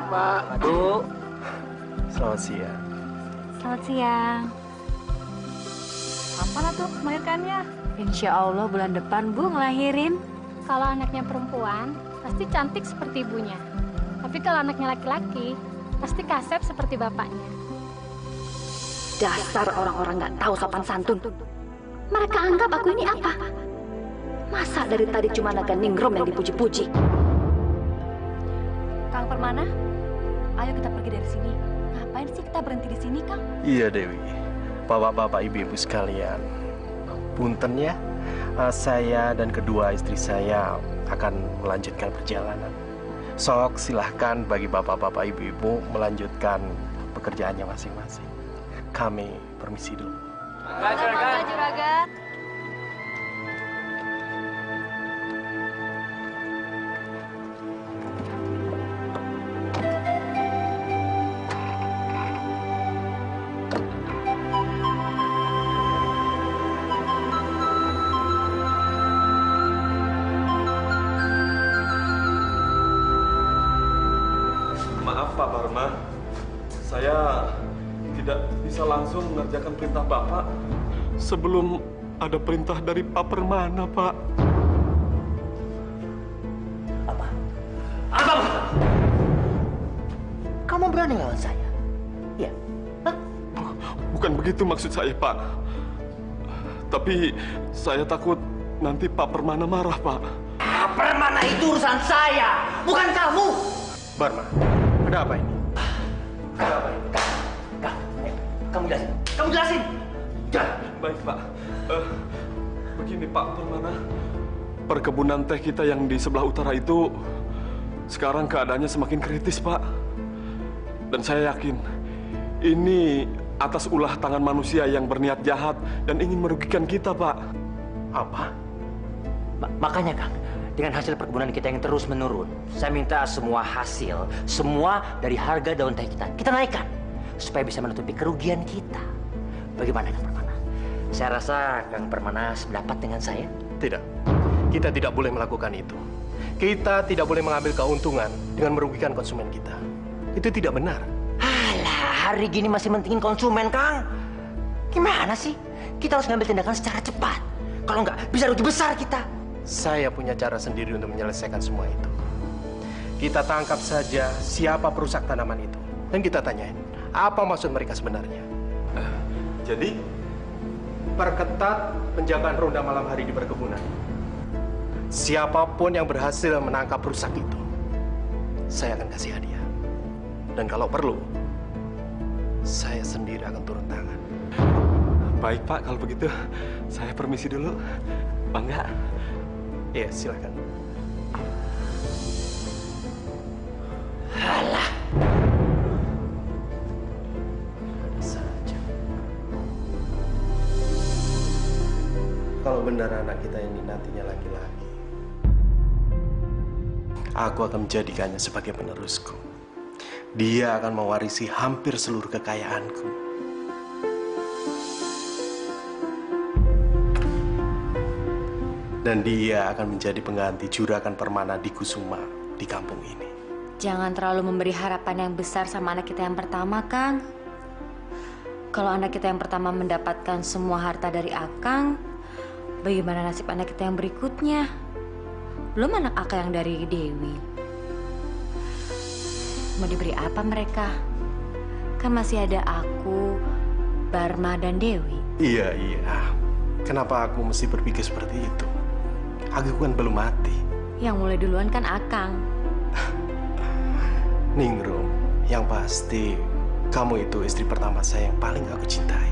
Pak, Bu. Selamat siang. Selamat siang. Kapan tuh melahirkannya? Insya Allah bulan depan Bu ngelahirin. Kalau anaknya perempuan, pasti cantik seperti ibunya. Tapi kalau anaknya laki-laki, pasti kasep seperti bapaknya. Dasar orang-orang nggak tahu sopan santun. Mereka anggap aku ini apa? Masa dari tadi cuma naga ningrum yang dipuji-puji? Kang Permana, ayo kita pergi dari sini. Ngapain sih kita berhenti di sini, Kang? Iya, Dewi. Bapak-bapak, ibu-ibu sekalian. Punten ya, saya dan kedua istri saya akan melanjutkan perjalanan. Sok silahkan bagi bapak-bapak, ibu-ibu melanjutkan pekerjaannya masing-masing. Kami permisi dulu. Juragan. Maaf Pak Barma, saya tidak bisa langsung mengerjakan perintah Bapak sebelum ada perintah dari Pak Permana, Pak. Apa? Apa? Kamu berani ngelawan saya? Iya. Hah? Bukan begitu maksud saya, Pak. Tapi saya takut nanti Pak Permana marah, Pak. Permana itu urusan saya, bukan kamu. Barma, ada apa ini? Ada apa ini? Kak, kamu jelasin. Kamu jelasin. Baik, Pak. Begini, Pak Permana. Perkebunan teh kita yang di sebelah utara itu sekarang keadaannya semakin kritis, Pak. Dan saya yakin ini atas ulah tangan manusia yang berniat jahat dan ingin merugikan kita, Pak. Apa? Makanya, Kang, dengan hasil perkebunan kita yang terus menurun, saya minta semua hasil, semua dari harga daun teh kita naikkan supaya bisa menutupi kerugian kita. Bagaimana, Kang Permana? Saya rasa Kang Permana sependapat dengan saya. Tidak. Kita tidak boleh melakukan itu. Kita tidak boleh mengambil keuntungan dengan merugikan konsumen kita. Itu tidak benar. Alah, hari gini masih mentingin konsumen, Kang. Gimana sih? Kita harus ngambil tindakan secara cepat. Kalau nggak, bisa rugi besar kita. Saya punya cara sendiri untuk menyelesaikan semua itu. Kita tangkap saja siapa perusak tanaman itu. Dan kita tanyain, apa maksud mereka sebenarnya. Jadi, Perketat penjagaan ronda malam hari di perkebunan. Siapapun yang berhasil menangkap perusak itu, saya akan kasih hadiah. Dan kalau perlu, saya sendiri akan turun tangan. baik Pak, kalau begitu saya permisi dulu. Bangga. Iya, silakan. Alah. Ada saja. Kalau benar anak kita ini nantinya laki-laki, aku akan menjadikannya sebagai penerusku. Dia akan mewarisi hampir seluruh kekayaanku. Dan dia akan menjadi pengganti Juragan Permana di Kusuma di kampung ini. Jangan terlalu memberi harapan yang besar sama anak kita yang pertama, Kang. Kalau anak kita yang pertama mendapatkan semua harta dari Akang, bagaimana nasib anak kita yang berikutnya? Belum anak Akang yang dari Dewi. Mau diberi apa mereka? Kan masih ada aku, Barma, dan Dewi. Iya. Kenapa aku mesti berpikir seperti itu? Aku kan belum mati. Yang mulai duluan kan Akang. Ningrum, yang pasti kamu itu istri pertama saya yang paling aku cintai.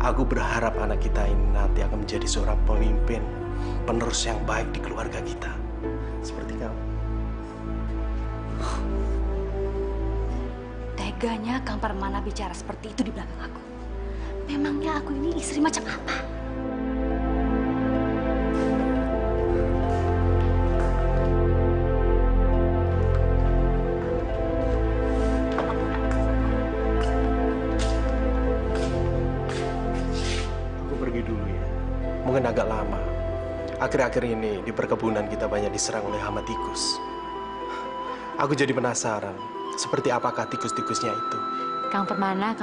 Aku berharap anak kita ini nanti akan menjadi seorang pemimpin, penerus yang baik di keluarga kita. Seperti kamu. Teganya Kang Permana bicara seperti itu di belakang aku. Memangnya aku ini istri macam apa? dulu ya. Mungkin agak lama. Akhir-akhir ini di perkebunan kita banyak diserang oleh hama tikus. Aku jadi penasaran, seperti apakah tikus-tikusnya itu? Kang Permana,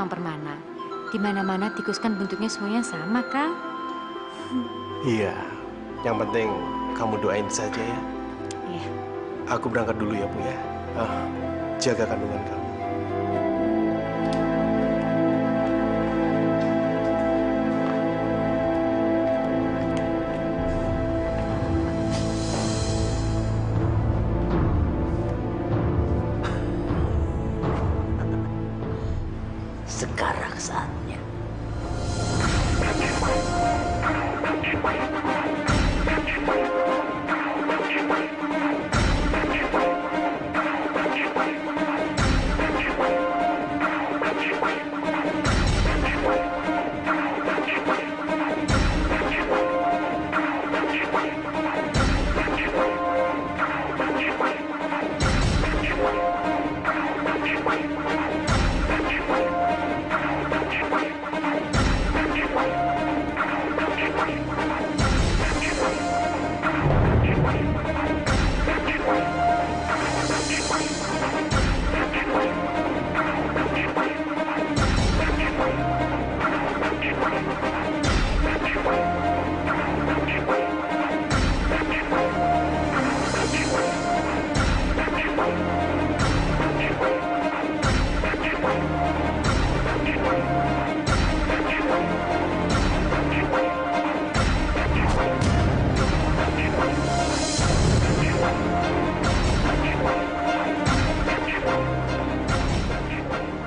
di mana-mana tikus kan bentuknya semuanya sama, Kang. Iya, yang penting kamu doain saja ya. Iya. Aku berangkat dulu ya, Bu ya. Jaga kandungan kamu. Sekarang saatnya.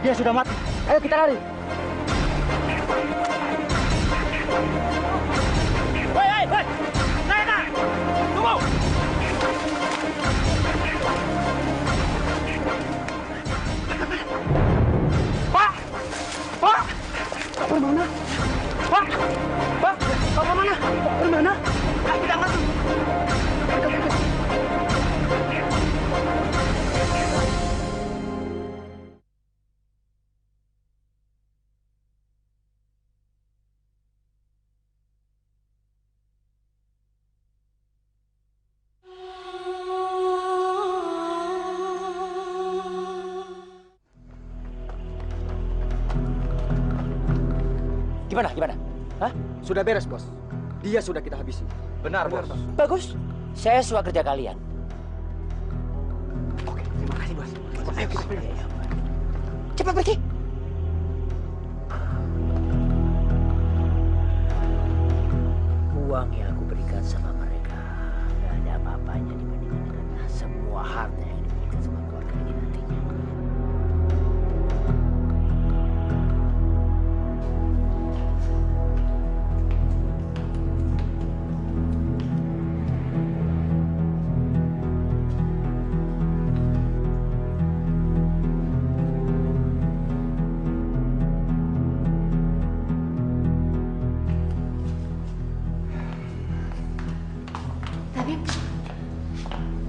Dia sudah mati. Ayo kita lari. Hei! Mereka! Tunggu! Pak! Permana? Pak! Pak Permana? Permana? Kita nggak tuh. Gimana? Hah? Sudah beres, Bos. Dia sudah kita habisi. Benar, Bos. Bagus. Saya suka kerja kalian. Oke, terima kasih, Bos. Ayo kita pergi. Cepat pergi. Uang yang aku berikan sama mereka nggak ada apa-apanya dibandingkan dengan semua harta yang diberikan sama keluarga ini nantinya. Tabib,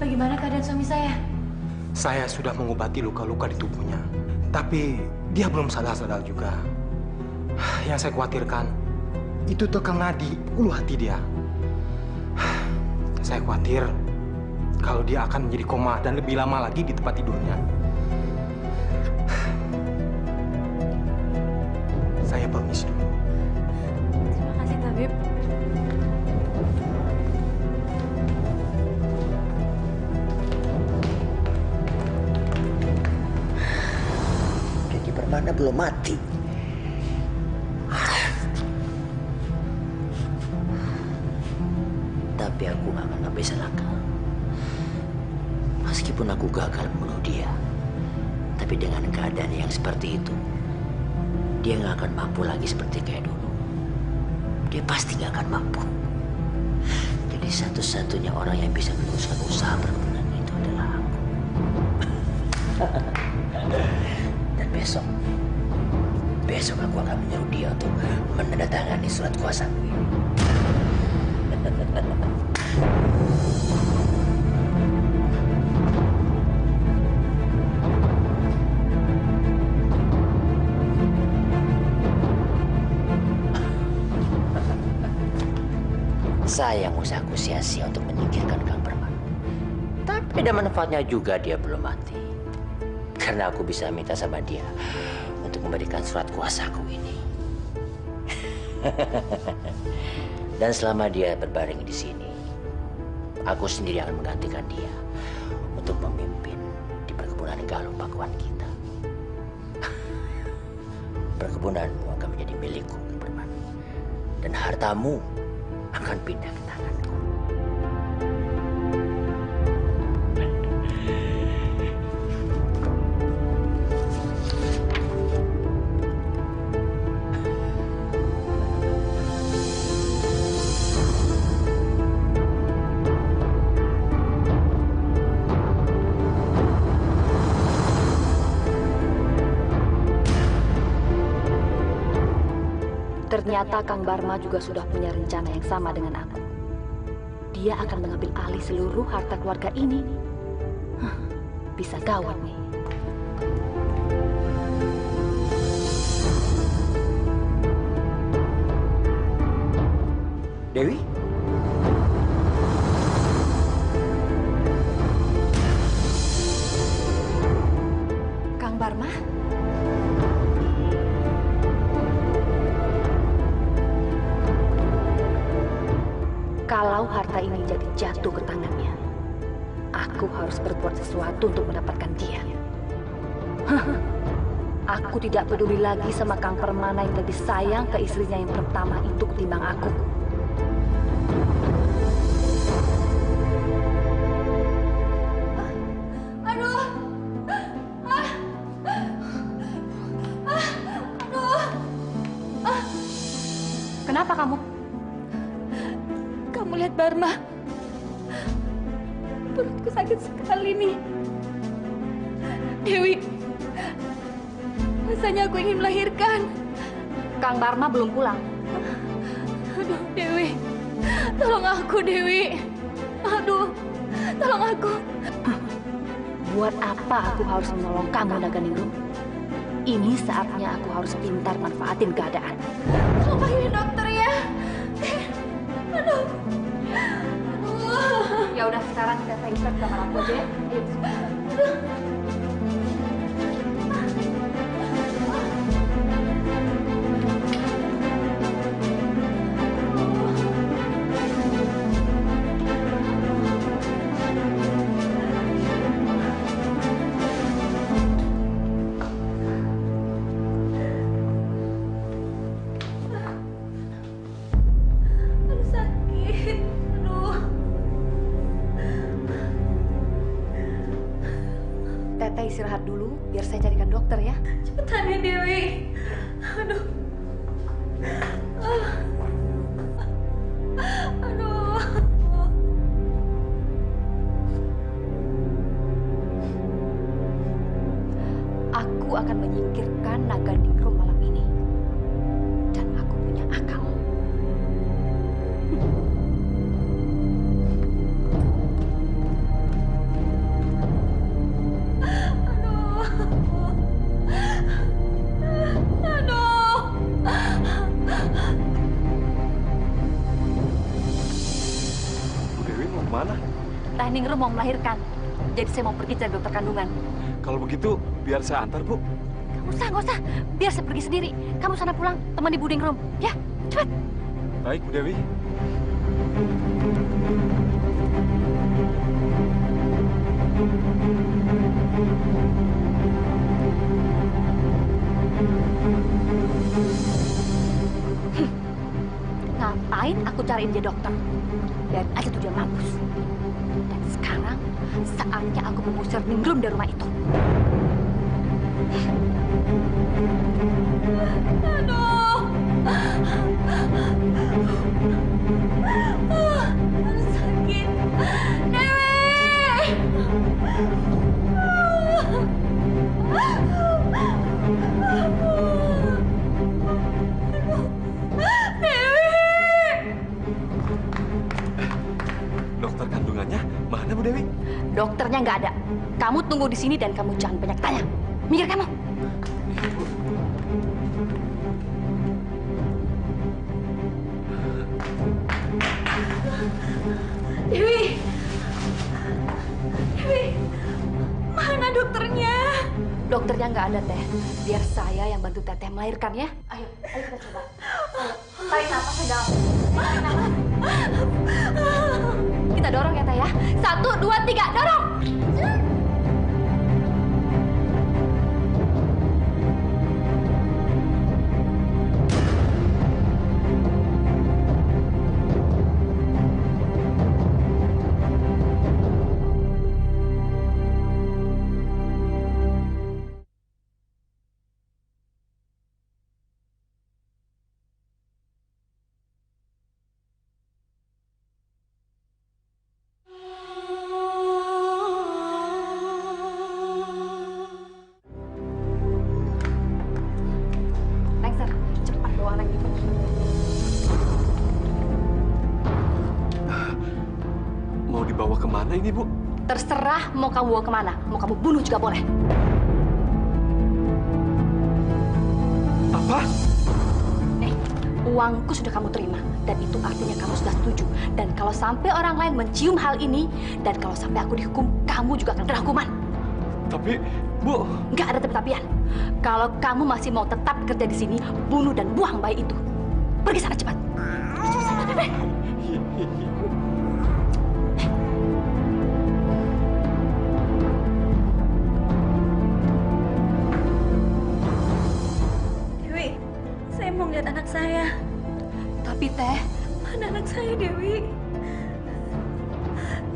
bagaimana keadaan suami saya? Saya sudah mengobati luka-luka di tubuhnya, tapi dia belum sadar-sadar juga. Yang saya khawatirkan, itu tekan nadi ulu hati dia. Saya khawatir kalau dia akan menjadi koma dan lebih lama lagi di tempat tidurnya. Saya permisi dulu. Terima kasih, Tabib. Jadi Permana belum mati. Tapi aku nggak akan ngabisin akal. Meskipun aku gagal membunuh dia, tapi dengan keadaan yang seperti itu, dia nggak akan mampu lagi seperti kayak dulu. Dia pasti nggak akan mampu. Jadi satu-satunya orang yang bisa meneruskan usaha perkebunan itu adalah aku. Dan besok aku akan menyuruh dia untuk menandatangani surat kuasa ini. Sayang usahaku sia-sia untuk menyingkirkan Kang Permana. Tapi ada manfaatnya juga dia belum mati. Karena aku bisa minta sama dia untuk memberikan surat kuasaku ini. Dan selama dia berbaring di sini, aku sendiri akan menggantikan dia untuk memimpin di perkebunan Galuh Pakuan kita. Perkebunanmu akan menjadi milikku, Kang Permana. Dan hartamu akan pindah ke tanganku. Ternyata Kang Barma juga sudah punya rencana yang sama dengan aku. Dia akan mengambil alih seluruh harta keluarga ini. Bisa gawat nih. Dewi? Kang Barma? Kalau harta ini jadi jatuh ke tangannya, aku harus berbuat sesuatu untuk mendapatkan dia. Aku tidak peduli lagi sama Kang Permana yang lebih sayang ke istrinya yang pertama itu ketimbang aku. Kenapa kamu? Kamu lihat Barma? Perutku sakit sekali nih. Dewi, rasanya aku ingin melahirkan. Kang Barma belum pulang. Aduh, Dewi. Tolong aku, Dewi. Aduh, tolong aku. Buat apa aku harus menolong kamu, Naganingrum? Ini saatnya aku harus pintar manfaatin keadaan. Tolong panggilin dokter ya. Aduh. Ya udah, sekarang kita periksa ke kamar aku aja ya. Ayo. Teteh istirahat dulu, biar saya carikan dokter ya. Cepetan ya, Dewi. Aduh. Aduh. Aku akan menyingkirkan Naganingrum malam ini. Dan aku punya akal. Mana? Ningrum mau melahirkan. Jadi saya mau pergi cari dokter kandungan. Kalau begitu, biar saya antar, Bu. Nggak usah. Biar saya pergi sendiri. Kamu sana pulang, temani Bu Ningrum. Ya, cepat. Baik, Bu Dewi. Ngapain aku cariin dia dokter? Biarin aja tuh dia mampus. Dan sekarang saatnya aku mengusir Ningrum dari rumah itu. Aduh. Sakit. Dewi. Dokter kandungannya mana, Bu Dewi? Dokternya nggak ada. Kamu tunggu di sini dan kamu jangan banyak tanya. Mikir kamu. dokternya nggak ada, Teh. Biar saya yang bantu Teteh melahirkan ya. Ayo kita coba. Ayo, tarik nafas dalam. Kita dorong ya, Teh ya. 1, 2, 3, dorong. Dibawa kemana ini, Bu? Terserah mau kamu bawa kemana. Mau kamu bunuh juga boleh. Apa? Uangku sudah kamu terima. Dan itu artinya kamu sudah setuju. Dan kalau sampai orang lain mencium hal ini, dan kalau sampai aku dihukum, kamu juga akan kena hukuman. Tapi, Bu... Nggak ada tapi-tapian. Kalau kamu masih mau tetap kerja di sini, bunuh dan buang bayi itu. Pergi sana cepat. Mau lihat anak saya. Tapi Teh, mana anak saya, Dewi?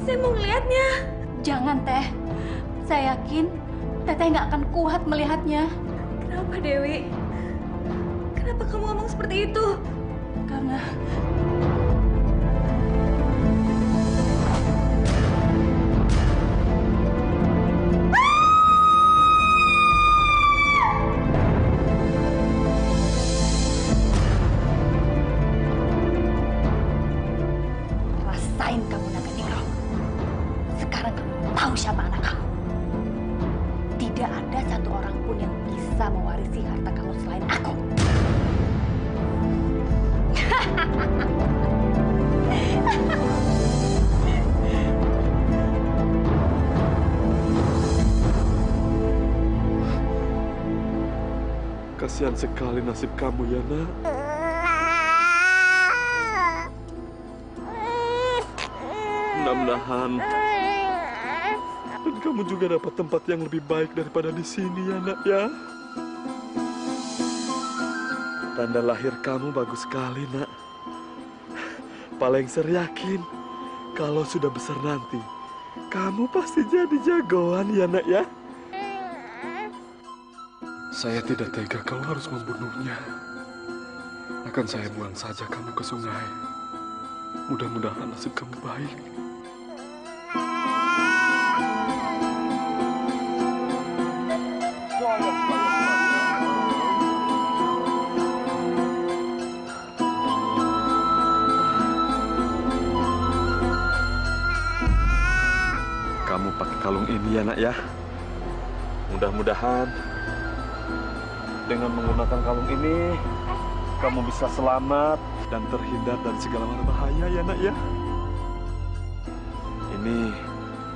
Saya mau ngelihatnya. Jangan, Teh. Saya yakin Teteh nggak akan kuat melihatnya. Kenapa, Dewi? Kenapa kamu ngomong seperti itu? Karena kamu naga Ningro. Sekarang kamu tahu siapa anak kamu. Tidak ada satu orang pun yang bisa mewarisi harta kamu selain aku. Kasihan sekali nasib kamu ya, Nak. Mudah-mudahan dan kamu juga dapat tempat yang lebih baik daripada di sini ya, Nak ya. Tanda lahir kamu bagus sekali, Nak. Paling yakin kalau sudah besar nanti kamu pasti jadi jagoan ya, Nak ya. Saya tidak tega kau harus membunuhnya. Akan saya buang saja kamu ke sungai. Mudah-mudahan nasib kamu baik. Kamu pakai kalung ini ya, Nak ya. Mudah-mudahan dengan menggunakan kalung ini kamu bisa selamat dan terhindar dari segala macam bahaya ya, Nak ya. Ini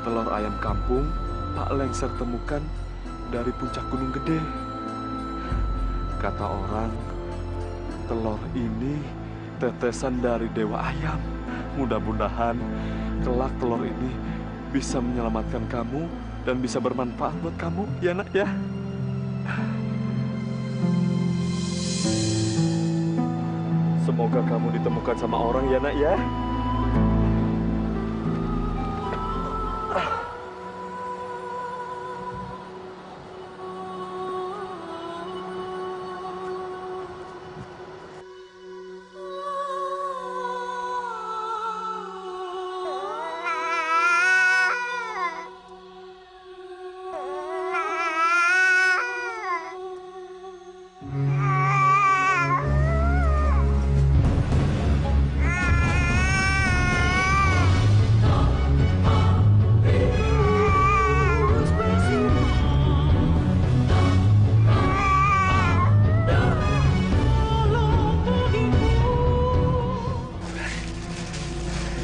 telur ayam kampung Pak Lengser temukan dari puncak Gunung Gede. Kata orang, telur ini tetesan dari Dewa Ayam. Mudah-mudahan kelak telur ini bisa menyelamatkan kamu dan bisa bermanfaat buat kamu ya, Nak ya. Semoga kamu ditemukan sama orang ya, Nak ya.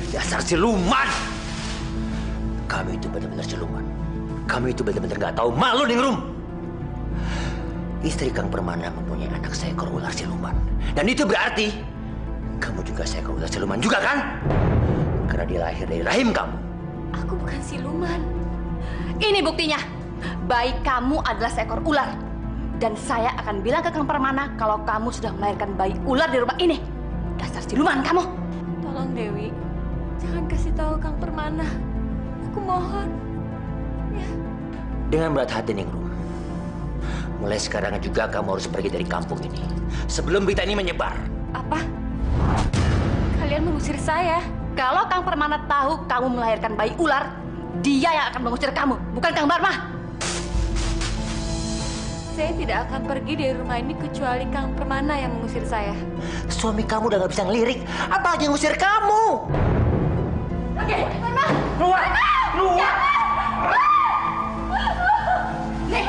Dasar siluman! Kamu itu benar-benar siluman. Kamu itu benar-benar nggak tahu malu, Ningrum. istri Kang Permana mempunyai anak seekor ular siluman. Dan itu berarti kamu juga seekor ular siluman juga kan? Karena dia lahir dari rahim kamu. Aku bukan siluman. Ini buktinya. Bayi kamu adalah seekor ular. Dan saya akan bilang ke Kang Permana kalau kamu sudah melahirkan bayi ular di rumah ini. Dasar siluman kamu. Tolong Dewi, jangan kasih tahu Kang Permana. Aku mohon. Ya. Dengan berat hati Ningrum, mulai sekarang juga kamu harus pergi dari kampung ini sebelum berita ini menyebar. Apa? Kalian mengusir saya? Kalau Kang Permana tahu kamu melahirkan bayi ular, dia yang akan mengusir kamu, bukan Kang Barma. Saya tidak akan pergi dari rumah ini kecuali Kang Permana yang mengusir saya. Suami kamu udah gak bisa ngelirik, apalagi ngusir kamu. Oke, Permana! Keluar! Keluar! Nih,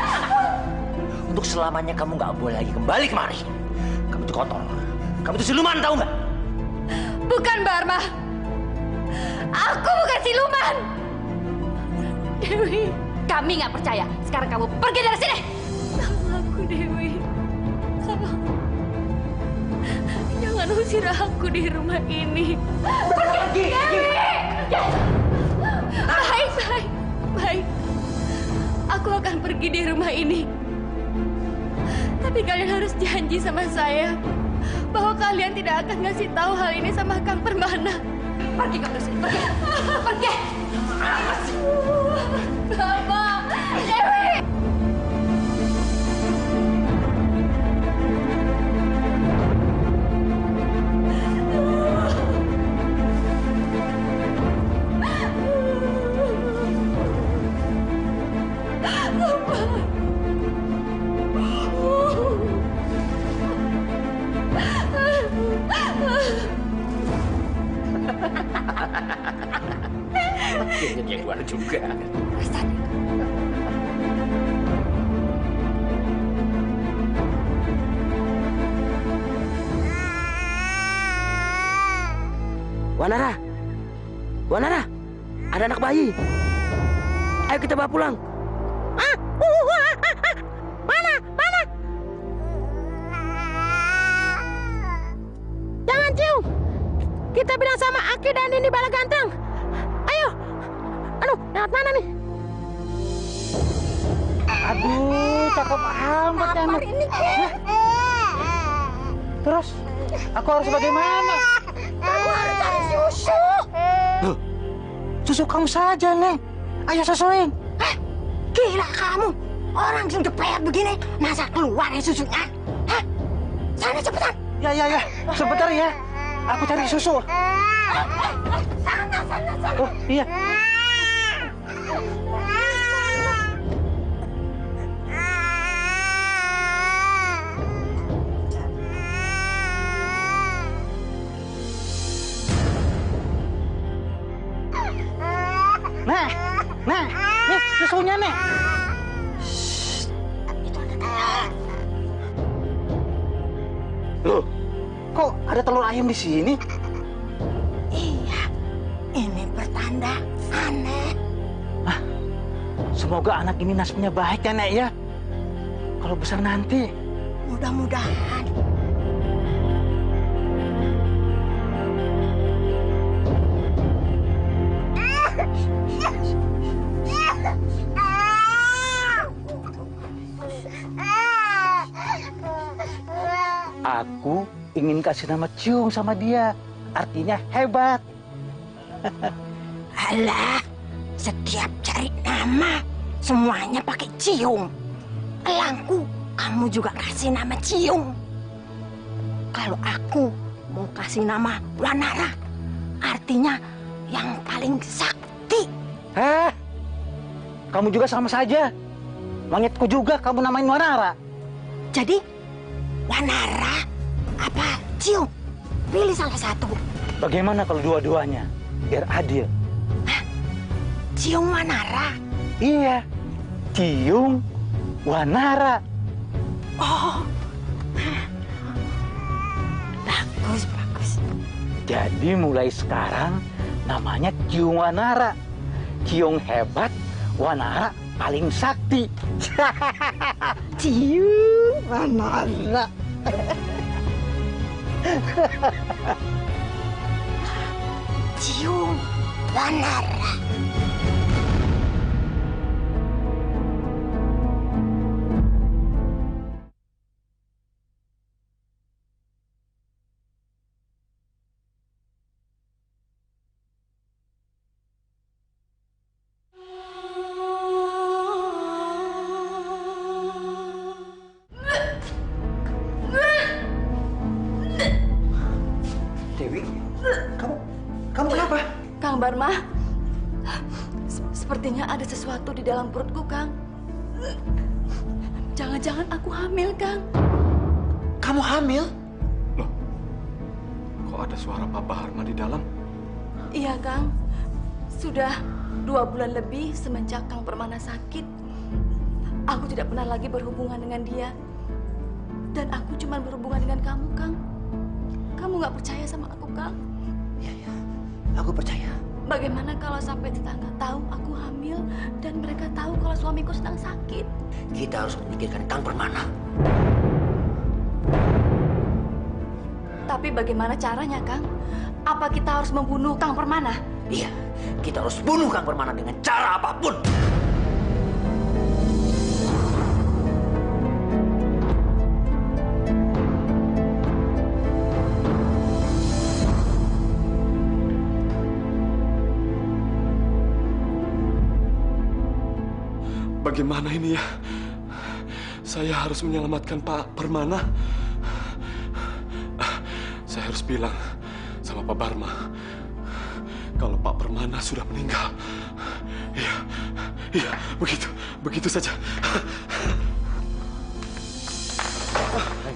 Untuk selamanya kamu gak boleh lagi kembali kemari. Kamu itu kotor. Kamu itu siluman, tahu nggak? bukan Barma. Aku bukan siluman. Dewi, Kami nggak percaya. Sekarang kamu pergi dari sini. tolong aku Dewi. Tolong. Jangan usir aku di rumah ini. Pergi, Dewi. Baik, baik, baik. Aku akan pergi di rumah ini. Tapi kalian harus janji sama saya bahwa kalian tidak akan ngasih tahu hal ini sama Kang Permana. Pergi kamu dari sini. Pergi. Pergi. Bapak, Dewi. Akhirnya dia keluar juga. Wanara, Wanara, ada anak bayi. Ayo kita bawa pulang. Mana? Mana? Jangan cium. Kita bilang sama Aki dan Nini Bala Ganteng. Ayo. Aduh, lewat mana nih? Aduh, cakep amat ya anak. Terus, aku harus bagaimana? Kamu harus cari susu. Loh, susu kamu saja, Neng. Ayo susuin. Gila kamu. Orang sudah payah begini, masa keluar ya susunya? Hah? Sana cepetan. Ya. Sebentar ya. Aku cari susu. Sana. Oh, iya. Nah, nih susunya nih. Loh, kok ada telur ayam di sini? Iya, ini pertanda aneh. Semoga anak ini nasibnya baik ya, Nek ya. Kalau besar nanti. Mudah-mudahan. Aku ingin kasih nama Ciung sama dia. Artinya hebat. Alah, setiap cari nama, semuanya pakai Ciung. Elangku, kamu juga kasih nama Ciung. Kalau aku mau kasih nama Wanara, artinya yang paling sakti. Hah? Kamu juga sama saja. Langitku juga kamu namain Wanara. Jadi, Wanara apa Ciung? Pilih salah satu. Bagaimana kalau dua-duanya? Biar adil. Hah? Ciung Wanara? Iya. Ciung Wanara. Oh. Bagus. Jadi mulai sekarang namanya Ciung Wanara. Ciung hebat, Wanara paling sakti. Cium Wanara. Cium Wanara. Dewi, kamu kenapa? Kang Barma, sepertinya ada sesuatu di dalam perutku, Kang. Jangan-jangan aku hamil, Kang. Kamu hamil? Loh, kok ada suara Papa Harma di dalam? Iya, Kang. Sudah 2 bulan lebih semenjak Kang Permana sakit. Aku tidak pernah lagi berhubungan dengan dia. Dan aku cuma berhubungan dengan kamu, Kang. Kamu nggak percaya sama aku, Kang? Iya, aku percaya. Bagaimana kalau sampai tetangga tahu aku hamil dan mereka tahu kalau suamiku sedang sakit? Kita harus memikirkan Kang Permana. Tapi bagaimana caranya, Kang? Apa kita harus membunuh Kang Permana? Iya, kita harus bunuh Kang Permana dengan cara apapun. Bagaimana ini ya? Saya harus menyelamatkan Pak Permana. Saya harus bilang sama Pak Barma kalau Pak Permana sudah meninggal. Iya, begitu saja.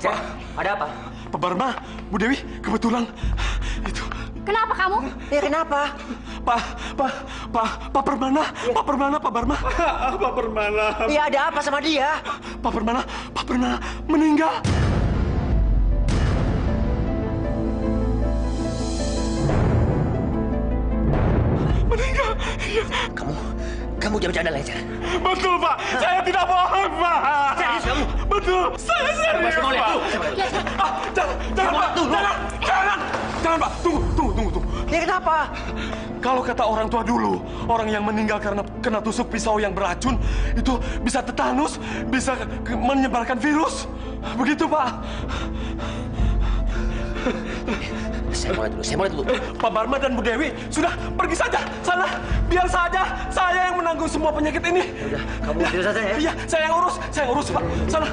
Pak, ada apa? Pak Barma, Bu Dewi, kebetulan itu. Kenapa kamu? Ya kenapa? Pak Permana, Pak Permana, Pak Barma. Pak Permana. Ya ada apa sama dia? Pak Permana meninggal. Meninggal. Iya. Kamu jangan bercanda Lecer. Betul, Pak. Saya tidak bohong, Pak. Serius kamu? Betul. Saya serius, Coba lihat Pak. tuh. Jangan, Pak. Jangan, Pak. Tunggu. Ya kenapa? Kalau kata orang tua dulu, orang yang meninggal karena kena tusuk pisau yang beracun itu bisa tetanus, bisa menyebarkan virus. Begitu, Pak. Saya mulai dulu. Pak Barma dan Bu Dewi sudah pergi saja sana. Biar saja saya yang menanggung semua penyakit ini. Udah, kamu tidur saja ya. Iya, saya yang urus, Pak. Sana.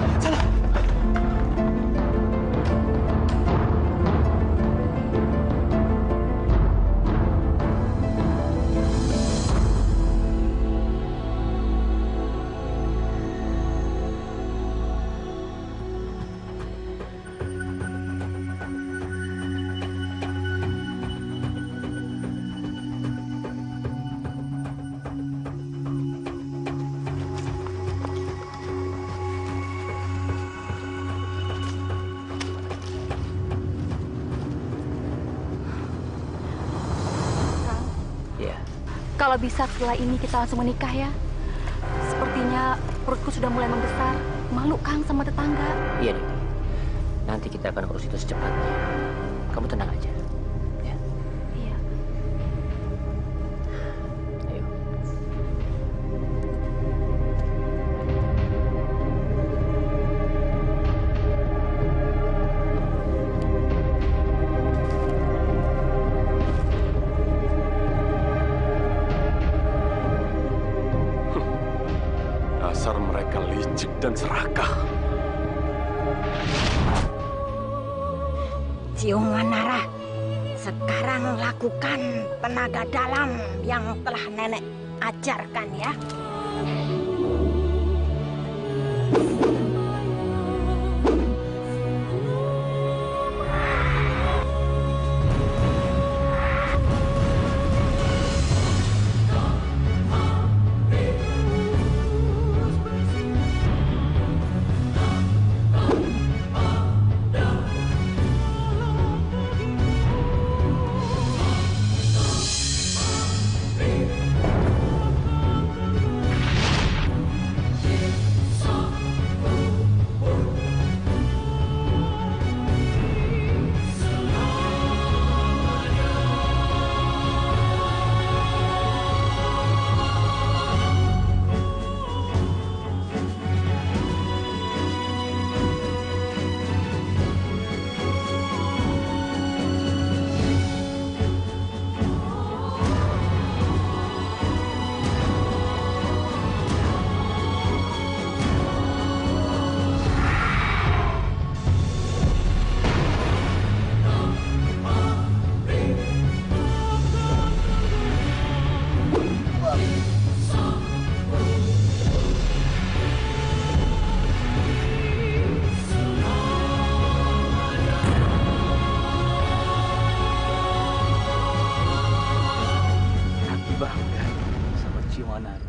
Kalau bisa setelah ini kita langsung menikah ya. Sepertinya perutku sudah mulai membesar. Malu, Kang, sama tetangga. Iya, Dewi. Nanti kita akan urus itu secepatnya. Kamu tenang aja. Ya. Iya. Ayo. Dasar mereka licik dan serakah. Cium Wanara, sekarang lakukan tenaga dalam yang telah nenek ajarkan ya. bangga sama Ciung Wanara.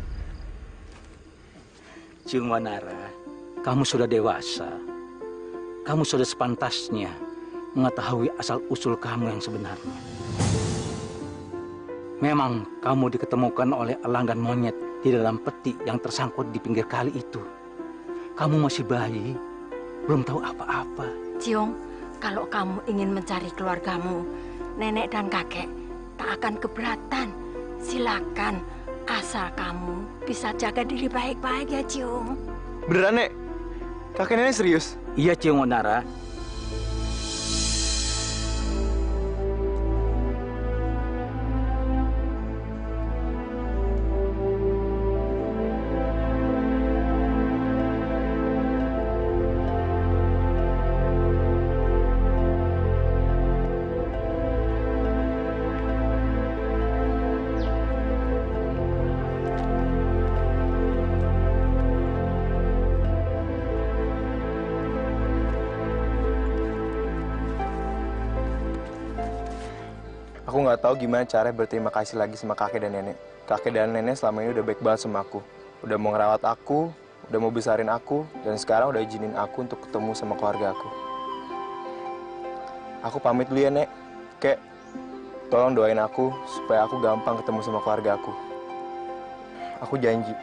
Ciung Wanara, kamu sudah dewasa. Kamu sudah sepantasnya mengetahui asal-usul kamu yang sebenarnya. Memang kamu diketemukan oleh elang dan monyet di dalam peti yang tersangkut di pinggir kali itu. Kamu masih bayi, belum tahu apa-apa. Ciung, kalau kamu ingin mencari keluargamu, nenek dan kakek tak akan keberatan. Silakan, asal kamu bisa jaga diri baik-baik ya, Ciung. Beneran, Nek? Kakek nenek serius? Iya, Ciung Wanara. Aku nggak tahu gimana cara berterima kasih lagi sama kakek dan nenek. Kakek dan nenek selama ini udah baik banget sama aku. Udah mau ngerawat aku, udah mau besarin aku, dan sekarang udah izinin aku untuk ketemu sama keluarga aku. Aku pamit dulu ya, Nek. Kek, tolong doain aku supaya aku gampang ketemu sama keluarga aku. Aku janji,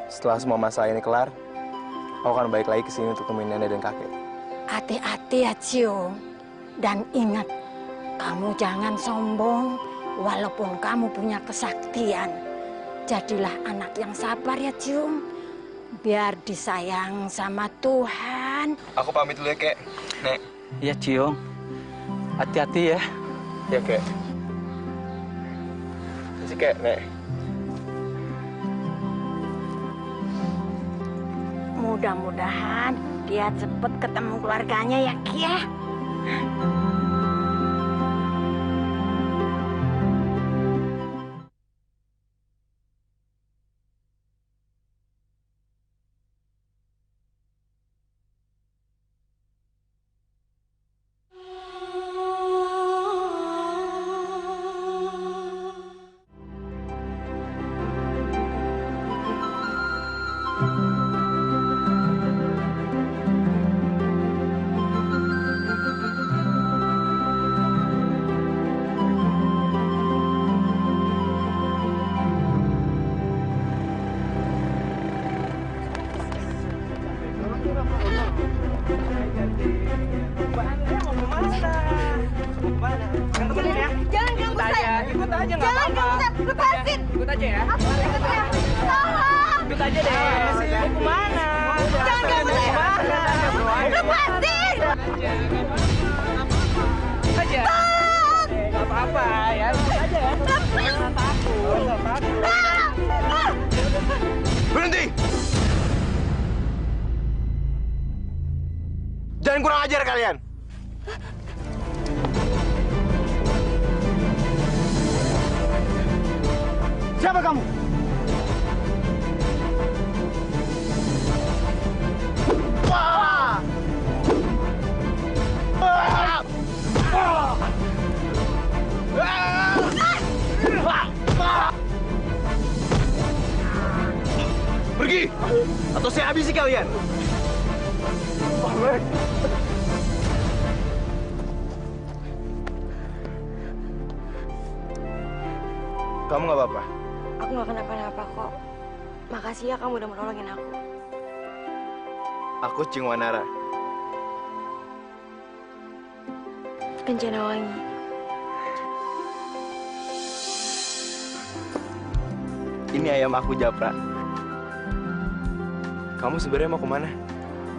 setelah semua masalah ini kelar, aku akan balik lagi ke sini untuk temuin nenek dan kakek. Hati-hati ya, Ciung. Dan ingat, kamu jangan sombong, walaupun kamu punya kesaktian. Jadilah anak yang sabar ya, Ciung. Biar disayang sama Tuhan. Aku pamit dulu ya, Kek. Nek. Iya, Ciung. Hati-hati ya. Ya, Kek. Masih, Kek, Nek. Mudah-mudahan dia cepet ketemu keluarganya ya, Ki ya. Berhenti! Jangan kurang ajar kalian! Siapa kamu? Pergi! Atau saya habisi kalian! Kamu nggak apa-apa? Aku nggak kenapa-napa kok. Makasih ya kamu udah menolongin aku. Aku Ciung Wanara. Kencana Wangi. Ini ayam aku, Japra. Kamu sebenarnya mau kemana?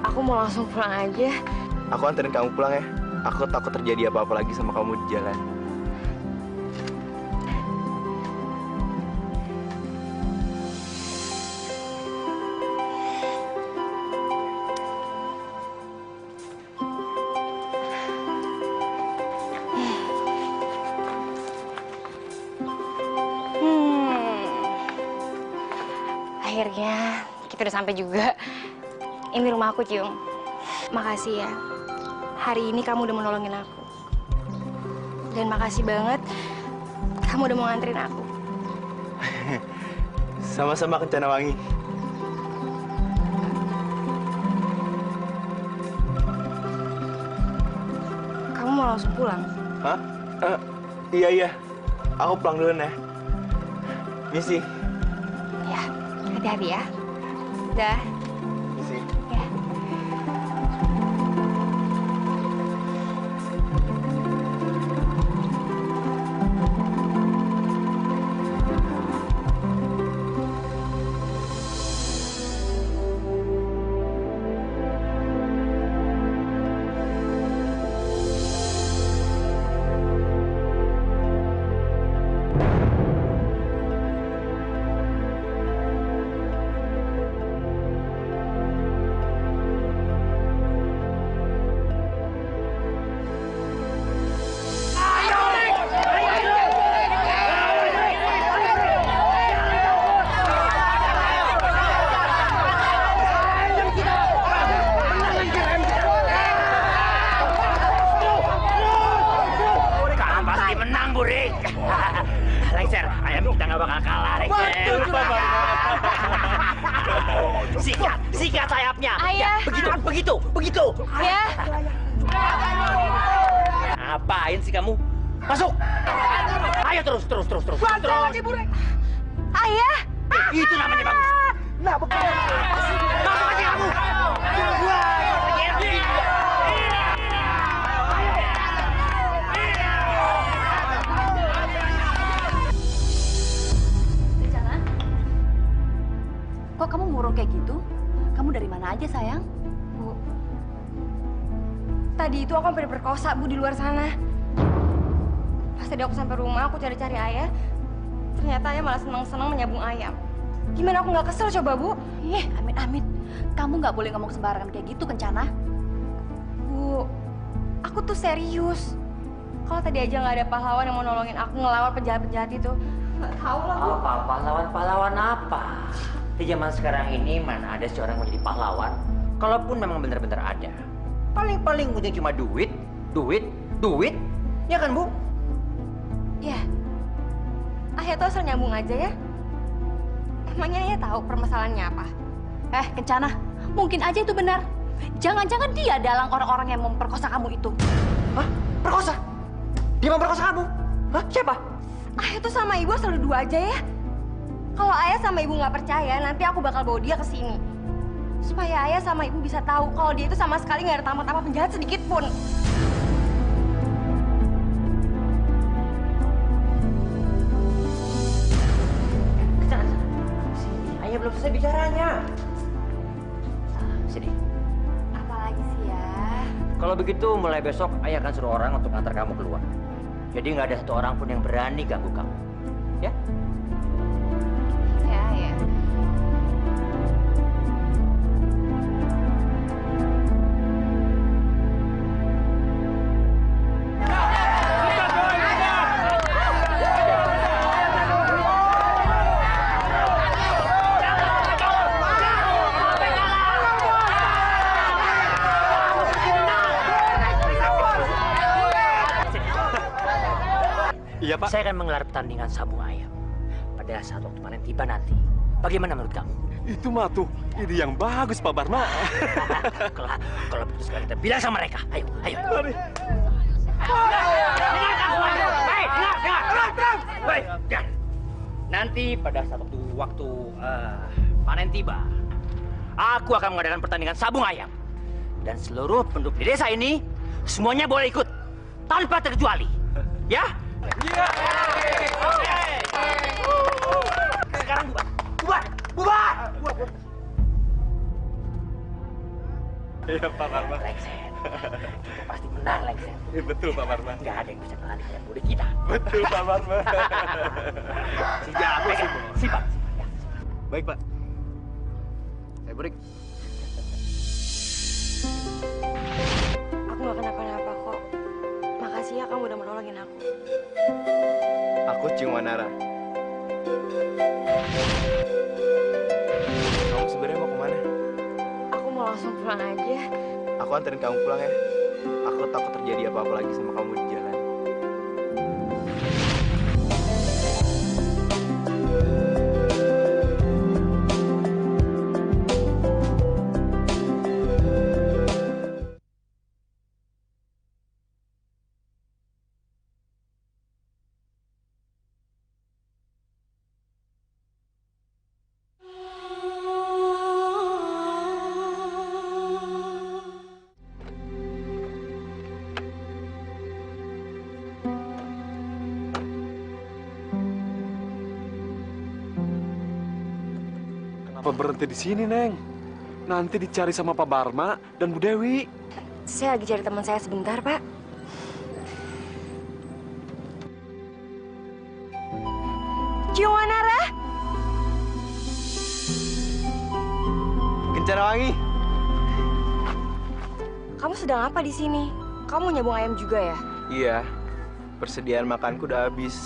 Aku mau langsung pulang aja. Aku anterin kamu pulang ya. Aku takut terjadi apa-apa lagi sama kamu di jalan. Akhirnya kita udah sampai juga. Ini rumah aku, Ciung. Makasih ya. Hari ini kamu udah menolongin aku. Dan makasih banget kamu udah mau nganterin aku. Sama-sama Kencana Wangi. Kamu mau langsung pulang? Hah? Iya. Aku pulang dulu, Nek. Misi. Ya, hati-hati ya. Dah. Misi. Ya. Lengser, ayam kita nggak bakal kalah, Lengser. Sikat sayapnya. Ayah. Ya, begitu. Ya. Ngapain sih kamu? Masuk. Ayo terus. Ayah. Itu namanya bagus. Nah, betul. Masuk aja kamu. Kok kamu murung kayak gitu? Kamu dari mana aja, sayang? Bu, tadi itu aku hampir diperkosa, Bu, di luar sana. Pas tadi aku sampai rumah, aku cari-cari ayah. Ternyata ayah malah senang-senang menyambung ayam. Gimana aku nggak kesel coba, Bu? Amit-amit. Kamu nggak boleh ngomong sembarangan kayak gitu, Kencana. Bu, aku tuh serius. Kalau tadi aja nggak ada pahlawan yang mau nolongin aku ngelawan penjahat-penjahat itu, nggak tahu lah, Bu. Apa? Pahlawan apa? Di zaman sekarang ini mana ada seorang yang mau jadi pahlawan? Kalaupun memang benar-benar ada, paling ujung cuma duit. Ya kan, Bu? Ya, ayah tuh asal nyambung aja ya. Emangnya ayah tahu permasalahannya apa? Kencana, mungkin aja itu benar. Jangan-jangan dia dalang orang-orang yang memperkosa kamu itu. Hah? Perkosa? Dia memperkosa kamu? Hah? Siapa? Ayah tuh sama ibu asal dua aja ya. Kalau ayah sama ibu nggak percaya, nanti aku bakal bawa dia ke sini. Supaya ayah sama ibu bisa tahu kalau dia itu sama sekali nggak ada tamat-tamat penjahat sedikit pun. Sini, ayah belum selesai bicaranya. Sini. Apalagi sih ya? Kalau begitu, mulai besok ayah akan suruh orang untuk ngantar kamu keluar. Jadi nggak ada satu orang pun yang berani ganggu kamu. Ya? Ya. Iya, Pak. Saya akan menggelar pertandingan sabung ayam pada saat waktu panen tiba nanti. Bagaimana menurut kamu? Itu mah tuh ide yang bagus, Pak Barma. Kalau begitu sekarang kita bilang sama mereka. Ayo. Mari. Dengar. Nanti pada saat waktu panen tiba, aku akan mengadakan pertandingan sabung ayam. Dan seluruh penduduk di desa ini semuanya boleh ikut tanpa terkecuali. Ya? Iya. Sekarang bubar. Iya, Pak Barma. Lengser. Kita pasti menang, Lengser. Iya, betul, Pak Barma. Nggak ada yang bisa mengalahkan murid kita. Betul, Pak Barma. Siap, Bos. Siap. Baik, Pak. Saya break. Aku nggak kenapa-napa kok. Makasih ya kamu udah menolongin aku. Aku Cium Wanara. Kamu sebenarnya mau kemana? Aku mau langsung pulang aja. Aku anterin kamu pulang ya. Aku takut terjadi apa-apa lagi sama kamu di jalan. Kenapa berhenti di sini, Neng? Nanti dicari sama Pak Barma dan Bu Dewi. Saya lagi cari teman saya sebentar, Pak. Ciumanara? Kencana Wangi. Kamu sedang apa di sini? Kamu nyabung ayam juga ya? Iya, persediaan makanku udah habis.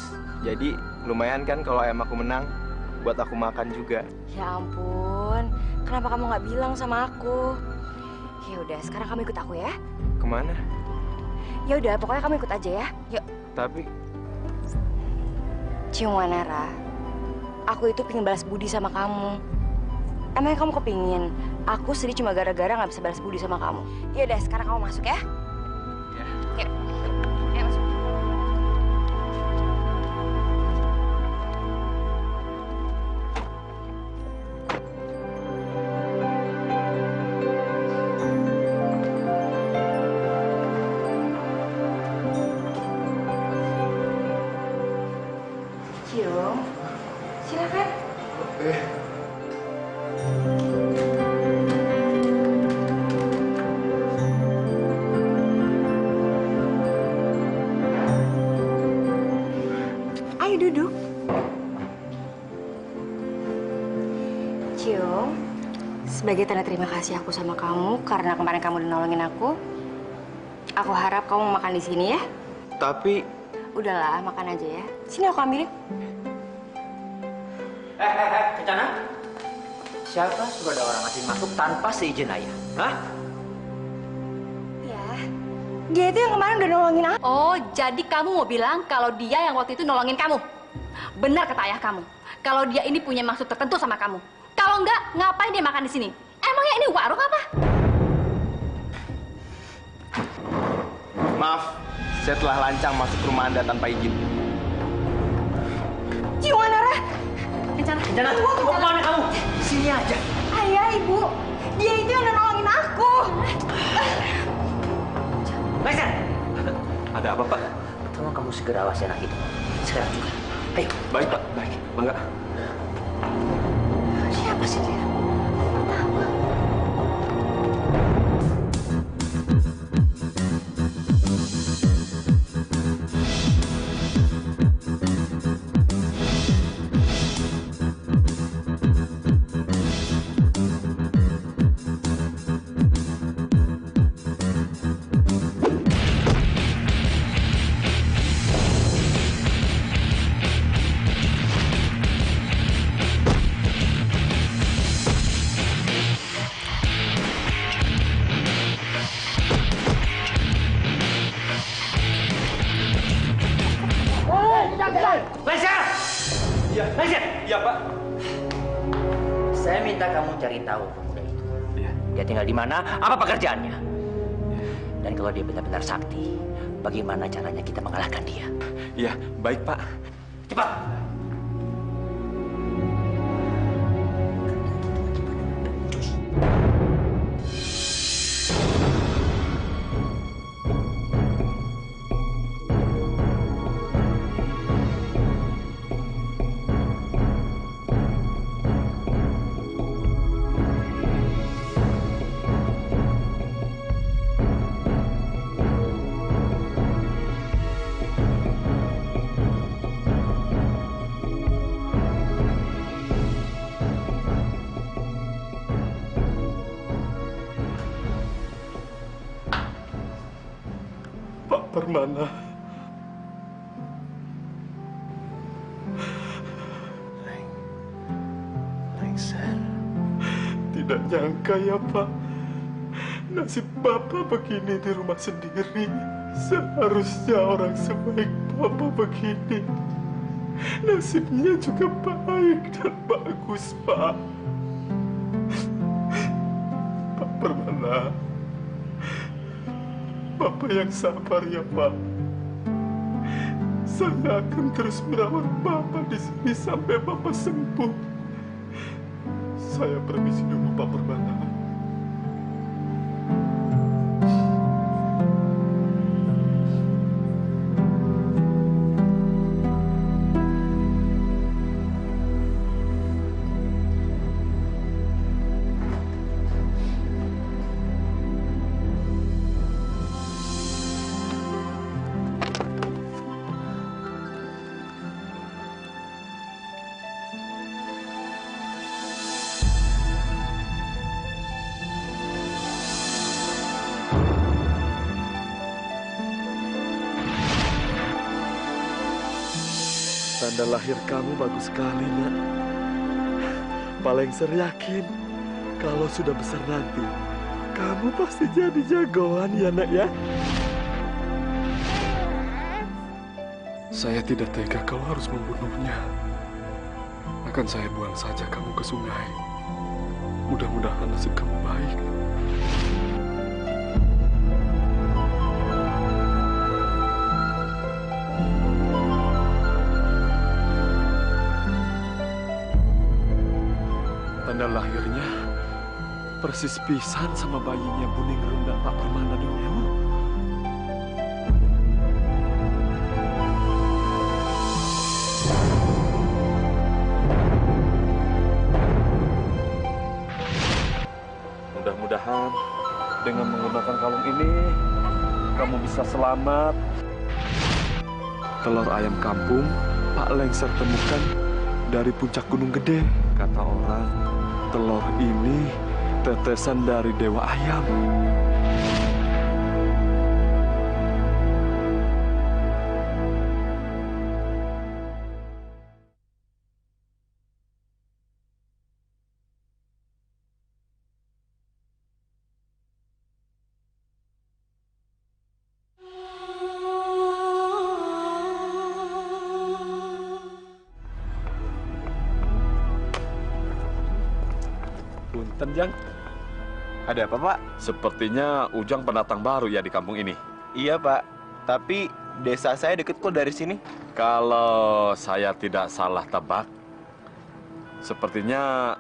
Jadi lumayan kan kalau ayam aku menang, buat aku makan juga. Ya ampun, kenapa kamu nggak bilang sama aku? Ya udah, sekarang kamu ikut aku ya. Kemana? Ya udah, pokoknya kamu ikut aja ya. Yuk. Tapi Ciumanara, aku itu pengen balas budi sama kamu. Emangnya kamu kepingin aku sedih cuma gara-gara nggak bisa balas budi sama kamu? Ya udah, sekarang kamu masuk ya. Ya. Yuk. Ayo masuk. Cium, silakan. Ayo duduk. Cium, sebagai tanda terima kasih aku sama kamu karena kemarin kamu udah nolongin aku harap kamu makan di sini ya. Tapi Udahlah, makan aja ya. Sini aku ambilin. Kencana? Siapa suruh ada orang asing masuk tanpa seizin ayah? Hah? Ya, dia itu yang kemarin udah nolongin aku. Oh, jadi kamu mau bilang kalau dia yang waktu itu nolongin kamu? Benar kata ayah kamu, kalau dia ini punya maksud tertentu sama kamu. Kalau enggak, ngapain dia makan di sini? Emangnya ini warung apa? maaf, saya telah lancang masuk ke rumah Anda tanpa izin. Ciumanara. Kencana, mau kemana kamu? Sini aja. Ayah, Ibu, dia itu yang udah nolongin aku. Lexer! Ada apa, Pak? Tolong kamu segera awasi anak itu. Sekarang juga. Ayo. Baik, Pak. Baik. Bangga. Siapa sih dia? Lexer! Iya. Lexer! Iya, Pak. Saya minta kamu cari tahu pemuda itu. Dia tinggal di mana, apa pekerjaannya. Dan kalau dia benar-benar sakti, bagaimana caranya kita mengalahkan dia. Iya, baik, Pak. Cepat! Pak Permana. Lengser. Tidak nyangka ya, Pak. Nasib Bapak begini di rumah sendiri. Seharusnya orang sebaik Bapak begini. Nasibnya juga baik dan bagus, Pak. Pak Permana. Bapak yang sabar ya, Pak. Saya akan terus merawat Bapak di sini sampai Bapak sembuh. Saya permisi dulu, Pak Permana. Tanda lahir kamu bagus sekali, nak. Pak Lengser yakin kalau sudah besar nanti, kamu pasti jadi jagoan ya, nak ya. Saya tidak tega kalau harus membunuhnya. Akan saya buang saja kamu ke sungai. Mudah-mudahan nasib kamu baik. Tanda lahirnya persis pisan sama bayinya Bu Ningrum dan Pak Permana dulu. Mudah-mudahan dengan menggunakan kalung ini kamu bisa selamat. Telur ayam kampung Pak Lengser temukan dari puncak Gunung Gede. Kata orang, telur ini tetesan dari Dewa Ayam. Punten, Jang. Ada apa, Pak? Sepertinya Ujang pendatang baru ya di kampung ini. Iya, Pak. Tapi desa saya deket kok dari sini. Kalau saya tidak salah tebak, sepertinya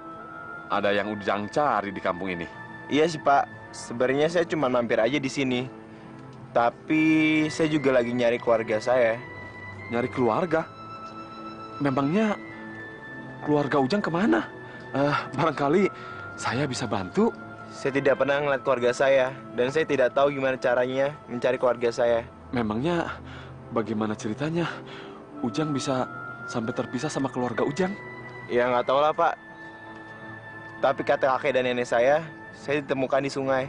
ada yang Ujang cari di kampung ini. Iya sih, Pak. Sebenarnya saya cuma mampir aja di sini. Tapi saya juga lagi nyari keluarga saya. Nyari keluarga? Memangnya keluarga Ujang kemana? Barangkali saya bisa bantu. Saya tidak pernah ngeliat keluarga saya. Dan saya tidak tahu gimana caranya mencari keluarga saya. Memangnya bagaimana ceritanya Ujang bisa sampai terpisah sama keluarga Ujang? Ya nggak tahu lah, Pak. Tapi kata kakek dan nenek saya ditemukan di sungai.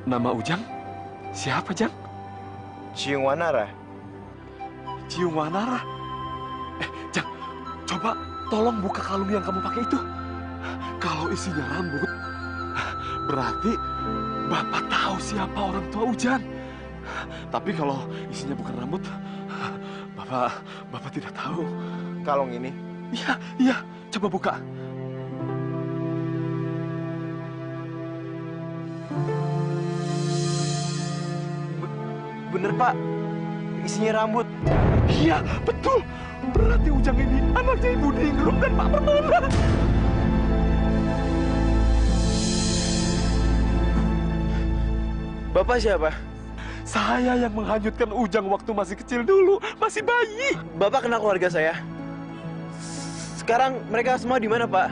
Nama Ujang? Siapa, Jang? Ciung Wanara. Ciung Wanara? Jang, coba tolong buka kalung yang kamu pakai itu. Kalau isinya rambut, berarti Bapak tahu siapa orang tua Ujang. Tapi kalau isinya bukan rambut, Bapak tidak tahu. Kalung ini? Iya, coba buka. Bener, Pak. Isinya rambut. Iya, betul. Berarti Ujang ini anaknya Ibu Ningrum dan Pak Permana. Bapak siapa? Saya yang menghanyutkan Ujang waktu masih kecil dulu, masih bayi. Bapak kenal keluarga saya? Sekarang mereka semua di mana, Pak?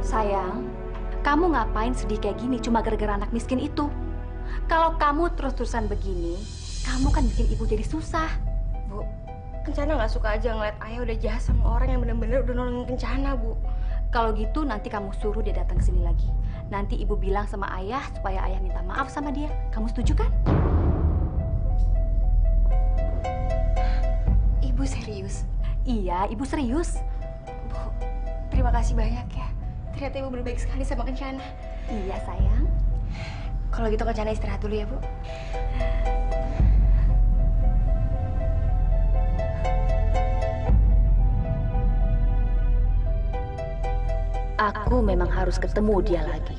Sayang, kamu ngapain sedih kayak gini cuma gara-gara anak miskin itu? Kalau kamu terus-terusan begini, kamu kan bikin ibu jadi susah. Bu, Kencana nggak suka aja ngeliat ayah udah jahat sama orang yang bener-bener udah nolongin Kencana, Bu. Kalau gitu nanti kamu suruh dia datang ke sini lagi. Nanti ibu bilang sama ayah supaya ayah minta maaf sama dia. Kamu setuju kan? Ibu serius? Iya, ibu serius. Bu, terima kasih banyak ya. Ternyata ibu berbaik sekali sama Kencana. Iya, sayang. Kalau gitu Kencana istirahat dulu ya, Bu. Aku memang harus ketemu dia lagi.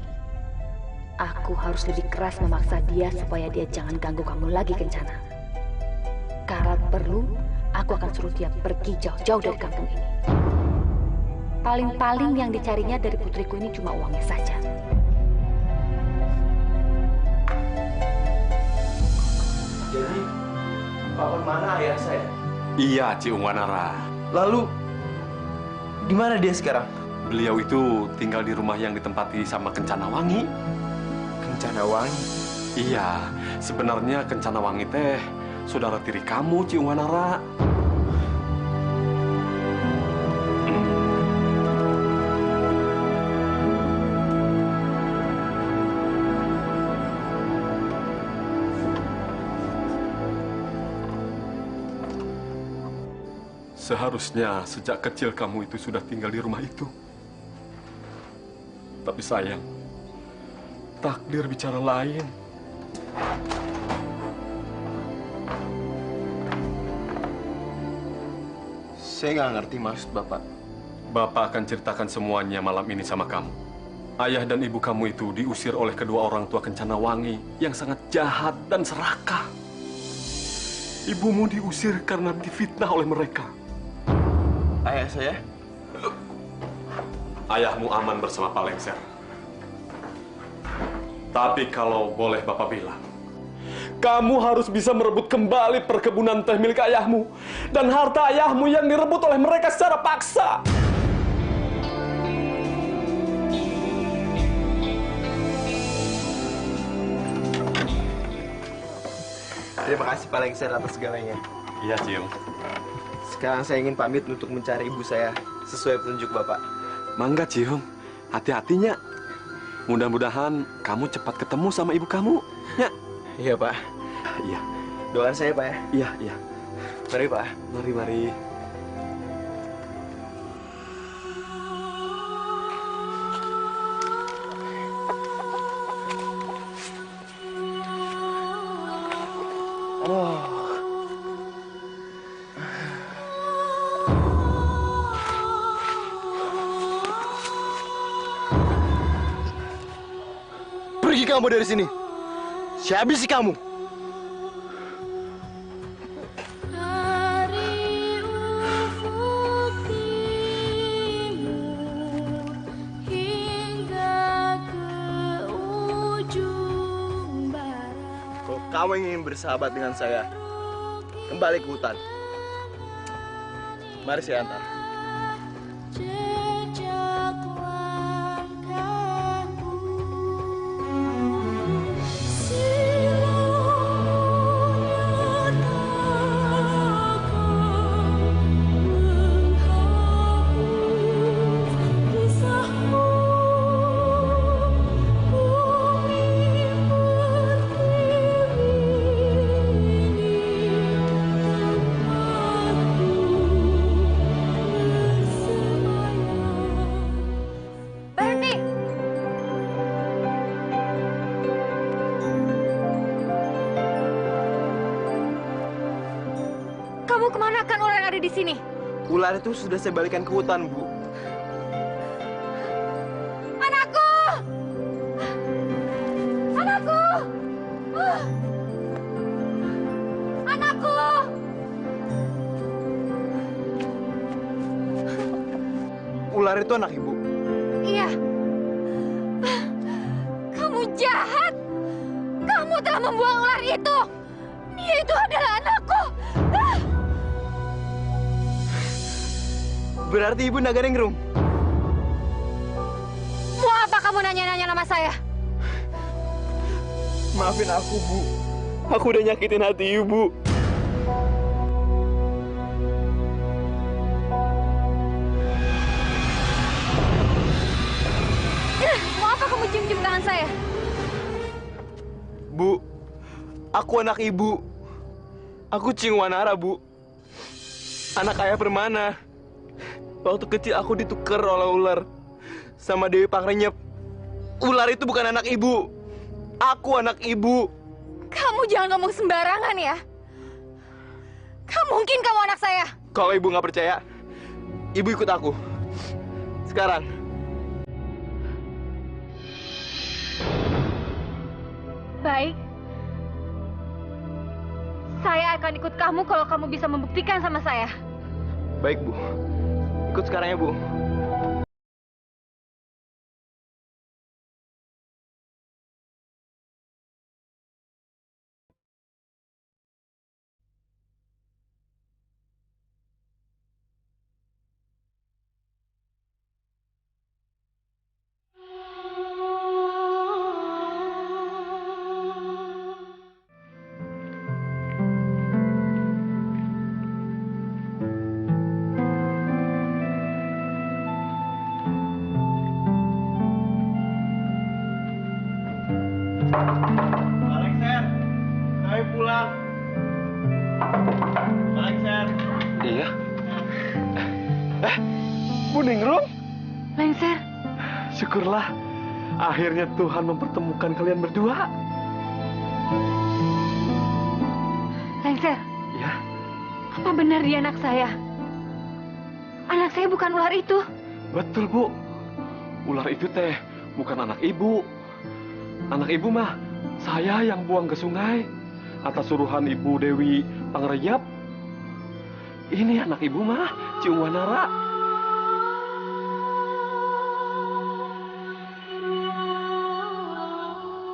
Aku harus lebih keras memaksa dia supaya dia jangan ganggu kamu lagi, Kencana. Kalau perlu, aku akan suruh dia pergi jauh-jauh dari kampung ini. Paling-paling yang dicarinya dari putriku ini cuma uangnya saja. Jadi, Pak Permana ayah saya? Iya, Ciung Wanara. Lalu, di mana dia sekarang? Beliau itu tinggal di rumah yang ditempati sama Kencana Wangi. Kencana Wangi? Iya, sebenarnya Kencana Wangi teh saudara tiri kamu, Ciung Wanara. Seharusnya sejak kecil kamu itu sudah tinggal di rumah itu. Tapi sayang, takdir bicara lain. Saya nggak ngerti maksud Bapak. Bapak akan ceritakan semuanya malam ini sama kamu. Ayah dan ibu kamu itu diusir oleh kedua orang tua Kencanawangi yang sangat jahat dan serakah. Ibumu diusir karena difitnah oleh mereka. Ayah saya? Ayahmu aman bersama Pak Lengser. Tapi kalau boleh Bapak bilang, kamu harus bisa merebut kembali perkebunan teh milik ayahmu dan harta ayahmu yang direbut oleh mereka secara paksa. Terima kasih Pak Lengser atas segalanya. Iya, Cium. Sekarang saya ingin pamit untuk mencari ibu saya sesuai petunjuk Bapak. Mangga, Cium. Hati-hatinya. Mudah-mudahan kamu cepat ketemu sama ibu kamu. Ya. Iya, Pak. Iya. Doakan saya, Pak ya. Iya, iya. Mari, Pak. Mari, mari. Pergi kamu dari sini. Saya habisi kamu. Dari ufuk timur hingga ke ujung barat. Kalau kamu ingin bersahabat dengan saya, kembali ke hutan. Mari saya antar. Jejak langkahku silunya takkan menghapus kisahmu. Bumi pertiwi ini tempatku bersemayam. Berhenti! Kamu kemana kan orang yang ada di sini? Ular itu sudah saya balikan ke hutan, Bu. Anakku! Anakku! Anakku! Ular itu anak Ibu. Iya. Kamu jahat. Kamu telah membuang ular itu. Dia itu adalah anakku. Berarti Ibu Naganingrum. Mau apa kamu nanya-nanya nama saya? Maafin aku, Bu. Aku udah nyakitin hati Ibu. Mau apa kamu cium-cium tangan saya? Bu, aku anak Ibu. Aku Cingwanara, Bu. Anak ayah Permana. Waktu kecil aku ditukar oleh ular sama Dewi Pangrenyep. Ular itu bukan anak Ibu. Aku anak Ibu. Kamu jangan ngomong sembarangan ya. Mungkin kamu anak saya. Kalau Ibu nggak percaya, Ibu ikut aku. Sekarang. Baik. Saya akan ikut kamu kalau kamu bisa membuktikan sama saya. Baik, Bu. Ikut sekarang ya, Bu. Alexer, kami pulang. Alexer. Iya. Bu Ningrum? Lengser, Syukurlah, akhirnya Tuhan mempertemukan kalian berdua. Lengser, Ya, apa benar dia anak saya? Anak saya bukan ular itu. betul Bu. Ular itu teh bukan anak ibu. Anak ibu mah saya yang buang ke sungai atas suruhan Ibu Dewi Pangrayap. Ini anak ibu mah Ciung Wanara.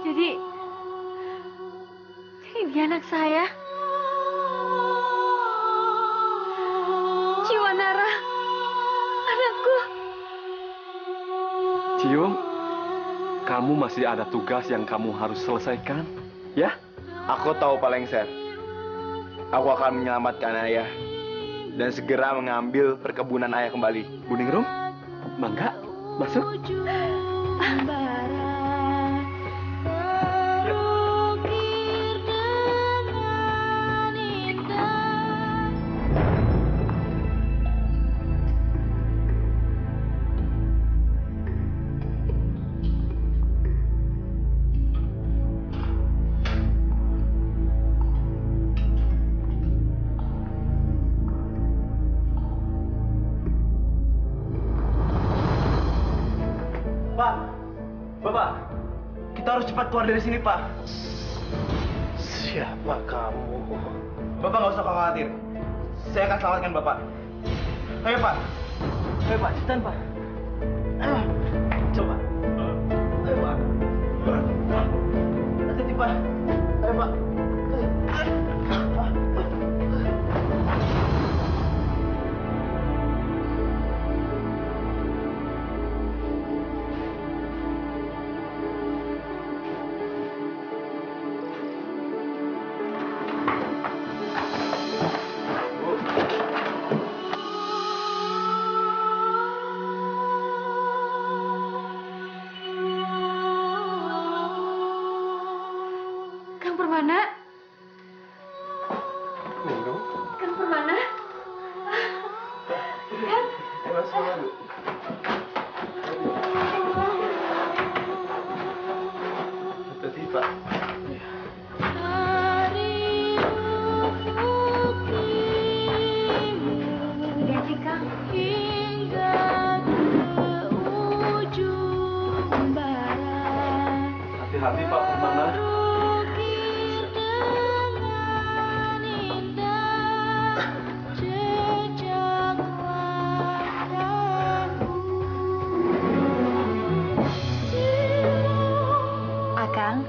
Jadi dia anak saya. Ciwanara, anakku. Ciung, kamu masih ada tugas yang kamu harus selesaikan, ya? Aku tahu Pak Lengser. Aku akan menyelamatkan ayah dan segera mengambil perkebunan ayah kembali. Bu Ningrum, mangga, masuk. Pak, Bapak, kita harus cepat keluar dari sini, Pak. Siapa kamu? Bapak nggak usah khawatir. Saya akan selamatkan Bapak. Ayo, Pak. Ayo, Pak. Cepetan, Pak. Ayo. Coba. Ayo, Pak. Hati-hati, Pak. Ayo, Pak. Kang Permana? Kang Permana? Kang? Hati-hati, Pak. Ganti, Kang. Hati-hati Pak Permana. Akang,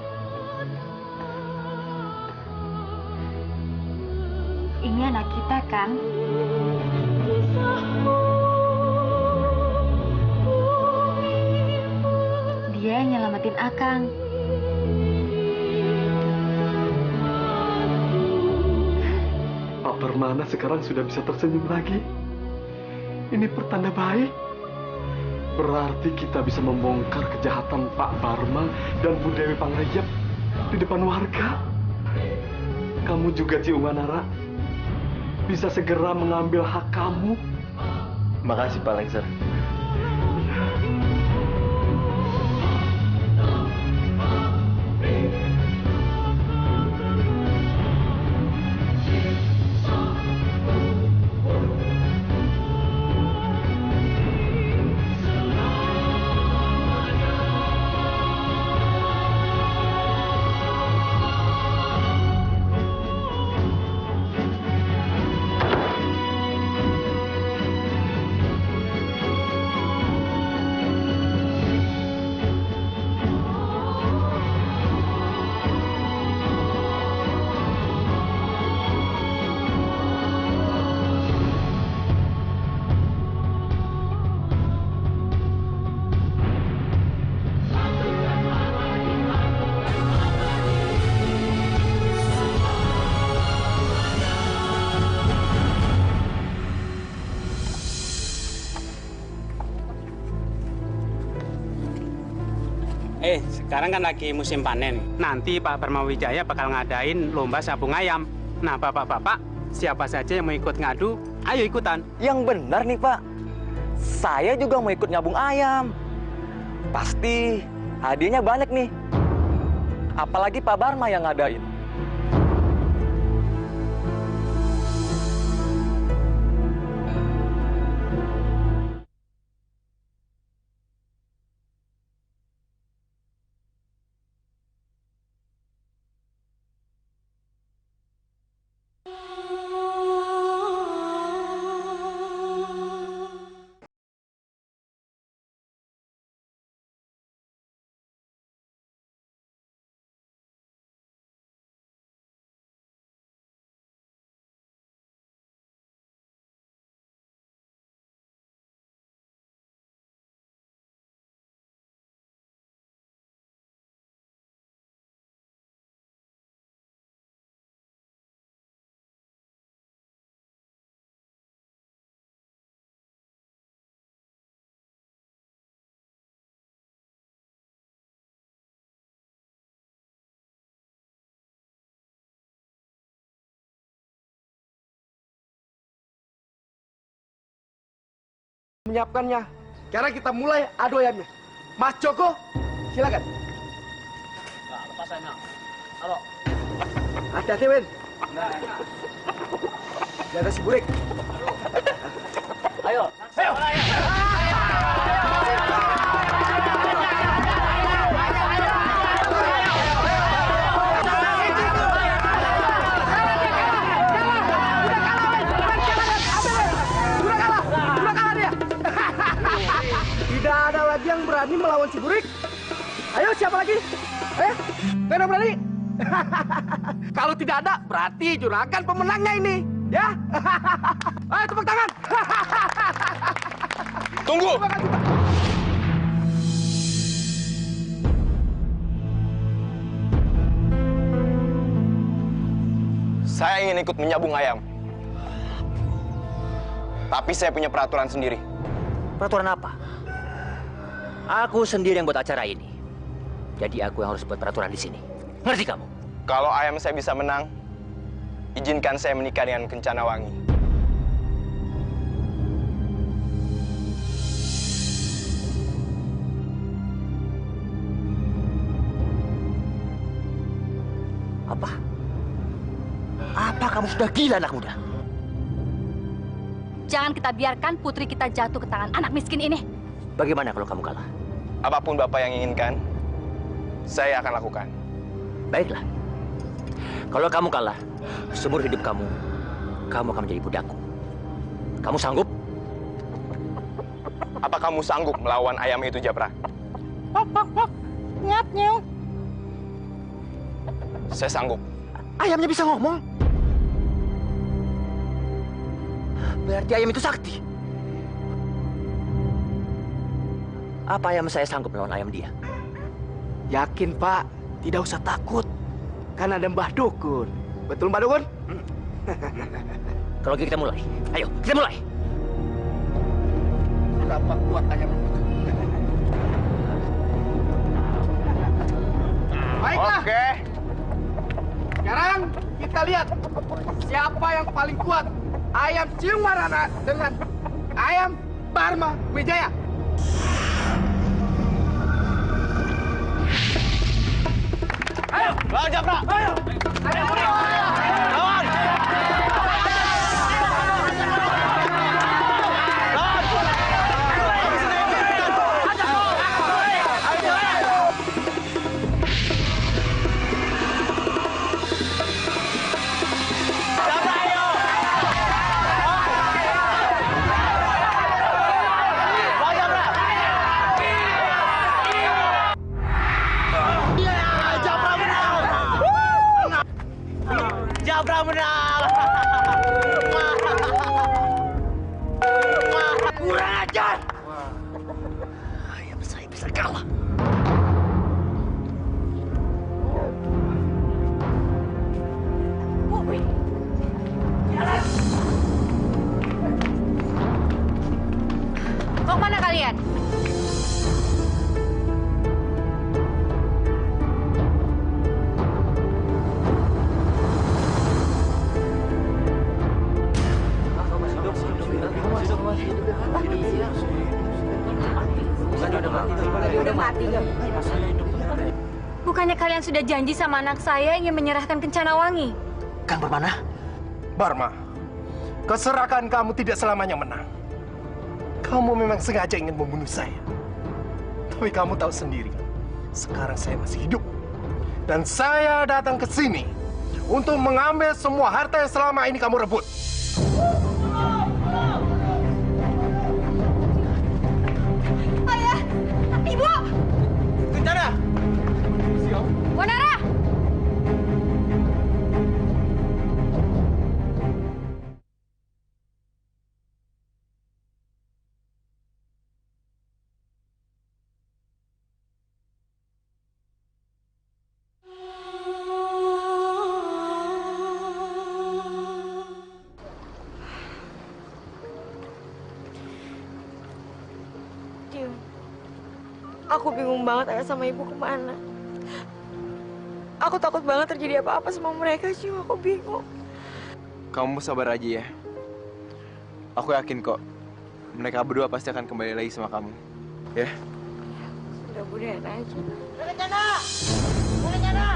ini anak kita kan? Dia yang nyelamatin Akang. Pak Permana sekarang sudah bisa tersenyum lagi. Ini pertanda baik. Berarti kita bisa membongkar kejahatan Pak Barma dan Bu Dewi Pangrayap di depan warga. Kamu juga, Ciung Wanara, bisa segera mengambil hak kamu. Makasih, Pak Lengser. Sekarang kan lagi musim panen. Nanti Pak Barmawijaya bakal ngadain lomba sabung ayam. Nah, bapak-bapak, siapa saja yang mau ikut ngadu, ayo ikutan. Yang benar nih, Pak. Saya juga mau ikut nyabung ayam. Pasti hadiahnya banyak nih. Apalagi Pak Barma yang ngadain. Menyiapkannya. Sekarang kita mulai adu ayamnya. Mas Joko, silakan. Nah, lepas ayamnya. Halo. Hati-hati, Win. Jaga si Burik. Ayo. Ayo. Tidak ada lagi yang berani melawan si Burik. Ayo, siapa lagi? Mana berani? Kalau tidak ada, berarti juragan pemenangnya ini. Ya? Ayo, tepuk tangan. Tunggu. Saya ingin ikut menyabung ayam. Tapi saya punya peraturan sendiri. Peraturan apa? Aku sendiri yang buat acara ini. Jadi aku yang harus buat peraturan di sini. Ngerti kamu? Kalau ayam saya bisa menang, izinkan saya menikah dengan Kencana Wangi. Apa? Apa kamu sudah gila, anak muda? Jangan kita biarkan putri kita jatuh ke tangan anak miskin ini. Bagaimana kalau kamu kalah? Apapun Bapak yang inginkan, saya akan lakukan. Baiklah. Kalau kamu kalah, seumur hidup kamu akan menjadi budakku. Kamu sanggup? Apa kamu sanggup melawan ayam itu, Japra? Pok, pok, pok. Nyap, nyung. Saya sanggup. Ayamnya bisa ngomong. Berarti ayam itu sakti. Apa ayam saya sanggup melawan ayam dia? Yakin, Pak. Tidak usah takut. Kan ada Mbah Dukun. Betul, Mbah Dukun? Kalau gitu kita mulai. Ayo, kita mulai. Berapa kuat ayam? Baiklah. Oke. Sekarang kita lihat siapa yang paling kuat. Ayam Ciung Marana dengan ayam Barma Wijaya. Ayo, lawan Japra. Ayo. Ayo. Lawan. Japra menang. Kurang ajar. Ayam saya bisa kalah. Mau kemana kalian? Bukannya kalian sudah janji sama anak saya ingin menyerahkan Kencana Wangi? Kang Permana? Barma, keserakahan kamu tidak selamanya menang. Kamu memang sengaja ingin membunuh saya. Tapi kamu tahu sendiri, sekarang saya masih hidup. Dan saya datang ke sini untuk mengambil semua harta yang selama ini kamu rebut. Ayah! Ibu! Kencana! Wanara! Aku bingung banget ayah sama ibu kemana. Aku takut banget terjadi apa-apa sama mereka, Cium. Aku bingung. Kamu sabar aja ya. Aku yakin kok, mereka berdua pasti akan kembali lagi sama kamu. Ya? Mudah-mudahan aja. Kencana! Kencana!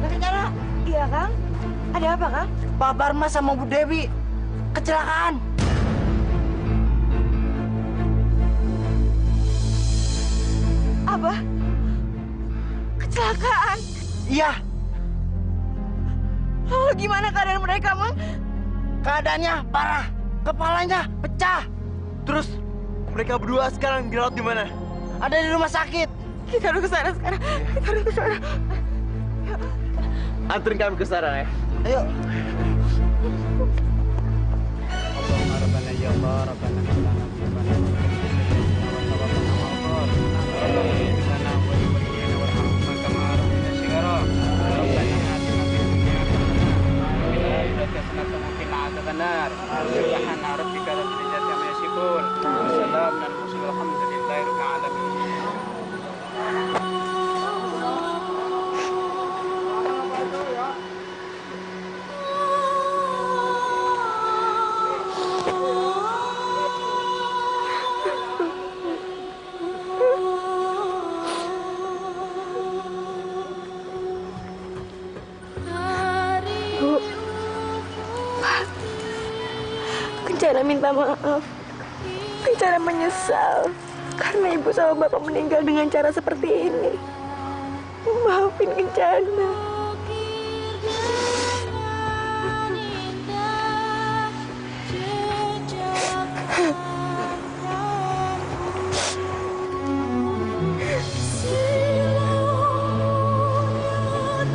Kencana! Iya, Kang? Ada apa, Kang? Pak Barma sama Bu Dewi kecelakaan. Apa? Kecelakaan? Iya, Lalu gimana keadaan mereka, Mang? keadaannya parah. Kepalanya pecah. Terus, mereka berdua sekarang dirawat di mana? Ada di rumah sakit. Kita harus ke sana sekarang. Kita harus ke sana. Anterin kami ke sana ya. Ayo. Kencana minta maaf. Kencana menyesal karena ibu sama bapak meninggal dengan cara seperti ini. Maafin Kencana.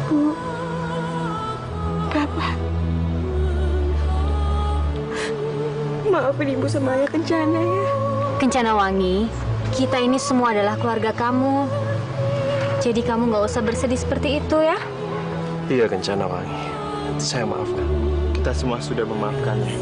Bu, Bapak. Maafin ibu sama ayah Kencana ya. Kencana Wangi, kita ini semua adalah keluarga kamu. Jadi kamu nggak usah bersedih seperti itu ya. Iya, Kencana Wangi. Saya maafkan. Kita semua sudah memaafkannya.